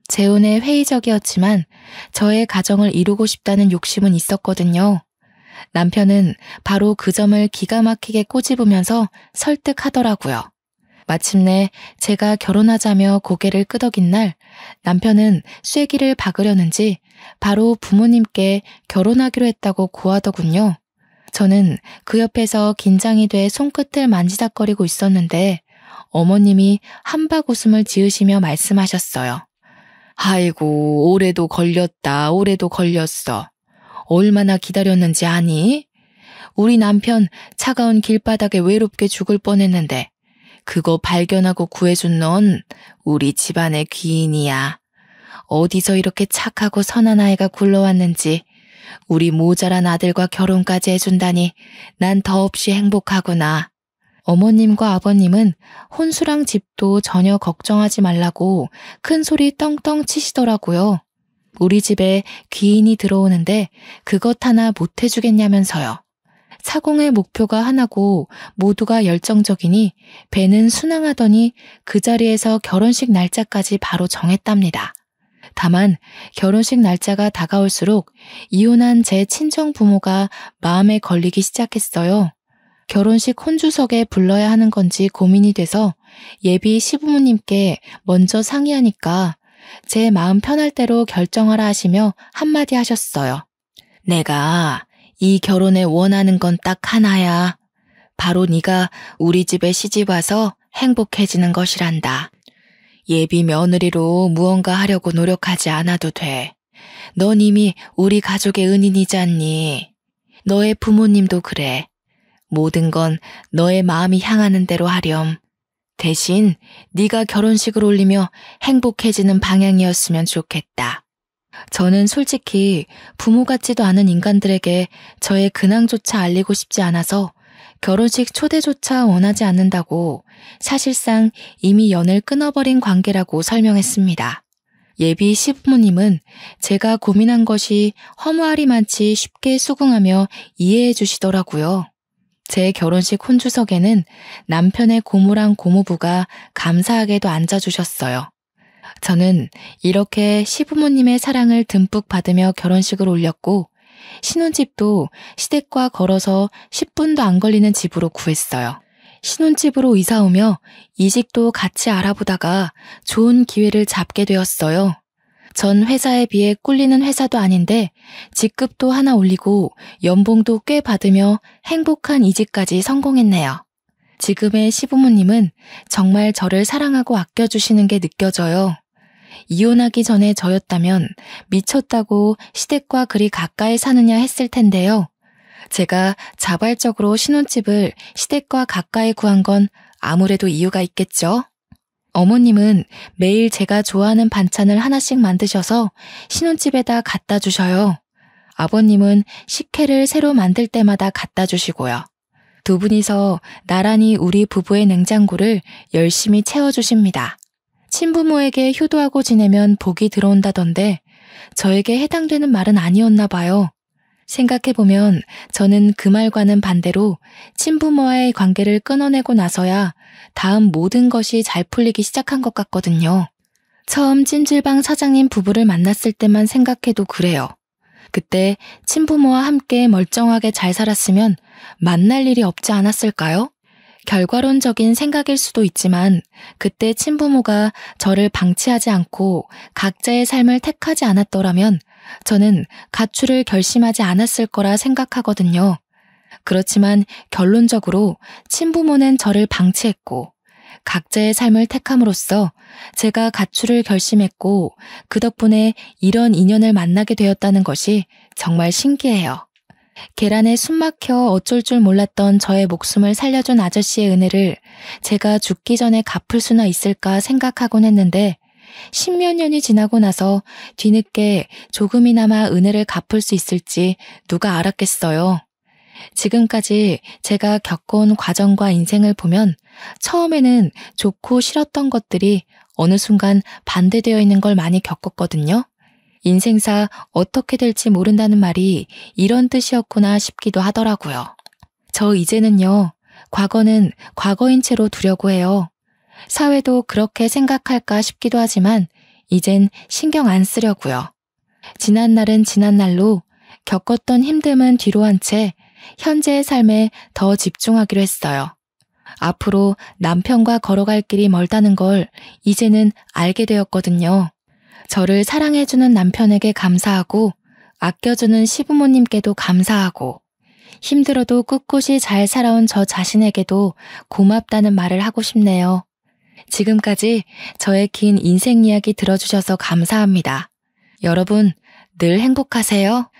재혼에 회의적이었지만 저의 가정을 이루고 싶다는 욕심은 있었거든요. 남편은 바로 그 점을 기가 막히게 꼬집으면서 설득하더라고요. 마침내 제가 결혼하자며 고개를 끄덕인 날 남편은 쐐기를 박으려는지 바로 부모님께 결혼하기로 했다고 고하더군요. 저는 그 옆에서 긴장이 돼 손끝을 만지작거리고 있었는데 어머님이 한박 웃음을 지으시며 말씀하셨어요. 아이고, 올해도 걸렸다, 올해도 걸렸어. 얼마나 기다렸는지 아니? 우리 남편 차가운 길바닥에 외롭게 죽을 뻔했는데 그거 발견하고 구해준 넌 우리 집안의 귀인이야. 어디서 이렇게 착하고 선한 아이가 굴러왔는지 우리 모자란 아들과 결혼까지 해준다니 난 더없이 행복하구나. 어머님과 아버님은 혼수랑 집도 전혀 걱정하지 말라고 큰 소리 떵떵 치시더라고요. 우리 집에 귀인이 들어오는데 그것 하나 못 해주겠냐면서요. 사공의 목표가 하나고 모두가 열정적이니 배는 순항하더니 그 자리에서 결혼식 날짜까지 바로 정했답니다. 다만 결혼식 날짜가 다가올수록 이혼한 제 친정 부모가 마음에 걸리기 시작했어요. 결혼식 혼주석에 불러야 하는 건지 고민이 돼서 예비 시부모님께 먼저 상의하니까 제 마음 편할 대로 결정하라 하시며 한마디 하셨어요. 내가 이 결혼에 원하는 건 딱 하나야. 바로 네가 우리 집에 시집와서 행복해지는 것이란다. 예비 며느리로 무언가 하려고 노력하지 않아도 돼. 넌 이미 우리 가족의 은인이잖니. 너의 부모님도 그래. 모든 건 너의 마음이 향하는 대로 하렴. 대신 네가 결혼식을 올리며 행복해지는 방향이었으면 좋겠다. 저는 솔직히 부모 같지도 않은 인간들에게 저의 근황조차 알리고 싶지 않아서 결혼식 초대조차 원하지 않는다고 사실상 이미 연을 끊어버린 관계라고 설명했습니다. 예비 시부모님은 제가 고민한 것이 허무하리만치 쉽게 수긍하며 이해해 주시더라고요. 제 결혼식 혼주석에는 남편의 고모랑 고모부가 감사하게도 앉아주셨어요. 저는 이렇게 시부모님의 사랑을 듬뿍 받으며 결혼식을 올렸고 신혼집도 시댁과 걸어서 10분도 안 걸리는 집으로 구했어요. 신혼집으로 이사 오며 이직도 같이 알아보다가 좋은 기회를 잡게 되었어요. 전 회사에 비해 꿀리는 회사도 아닌데 직급도 하나 올리고 연봉도 꽤 받으며 행복한 이직까지 성공했네요. 지금의 시부모님은 정말 저를 사랑하고 아껴주시는 게 느껴져요. 이혼하기 전에 저였다면 미쳤다고 시댁과 그리 가까이 사느냐 했을 텐데요. 제가 자발적으로 신혼집을 시댁과 가까이 구한 건 아무래도 이유가 있겠죠. 어머님은 매일 제가 좋아하는 반찬을 하나씩 만드셔서 신혼집에다 갖다 주셔요. 아버님은 식혜를 새로 만들 때마다 갖다 주시고요. 두 분이서 나란히 우리 부부의 냉장고를 열심히 채워주십니다. 친부모에게 효도하고 지내면 복이 들어온다던데 저에게 해당되는 말은 아니었나 봐요. 생각해보면 저는 그 말과는 반대로 친부모와의 관계를 끊어내고 나서야 다음 모든 것이 잘 풀리기 시작한 것 같거든요. 처음 찜질방 사장님 부부를 만났을 때만 생각해도 그래요. 그때 친부모와 함께 멀쩡하게 잘 살았으면 만날 일이 없지 않았을까요? 결과론적인 생각일 수도 있지만 그때 친부모가 저를 방치하지 않고 각자의 삶을 택하지 않았더라면 저는 가출을 결심하지 않았을 거라 생각하거든요. 그렇지만 결론적으로 친부모는 저를 방치했고 각자의 삶을 택함으로써 제가 가출을 결심했고 그 덕분에 이런 인연을 만나게 되었다는 것이 정말 신기해요. 계란에 숨 막혀 어쩔 줄 몰랐던 저의 목숨을 살려준 아저씨의 은혜를 제가 죽기 전에 갚을 수나 있을까 생각하곤 했는데 10몇 년이 지나고 나서 뒤늦게 조금이나마 은혜를 갚을 수 있을지 누가 알았겠어요. 지금까지 제가 겪어온 과정과 인생을 보면 처음에는 좋고 싫었던 것들이 어느 순간 반대되어 있는 걸 많이 겪었거든요. 인생사 어떻게 될지 모른다는 말이 이런 뜻이었구나 싶기도 하더라고요. 저 이제는요, 과거는 과거인 채로 두려고 해요. 사회도 그렇게 생각할까 싶기도 하지만 이젠 신경 안 쓰려고요. 지난 날은 지난 날로 겪었던 힘듦은 뒤로 한 채 현재의 삶에 더 집중하기로 했어요. 앞으로 남편과 걸어갈 길이 멀다는 걸 이제는 알게 되었거든요. 저를 사랑해주는 남편에게 감사하고 아껴주는 시부모님께도 감사하고 힘들어도 꿋꿋이 잘 살아온 저 자신에게도 고맙다는 말을 하고 싶네요. 지금까지 저의 긴 인생 이야기 들어주셔서 감사합니다. 여러분 늘 행복하세요.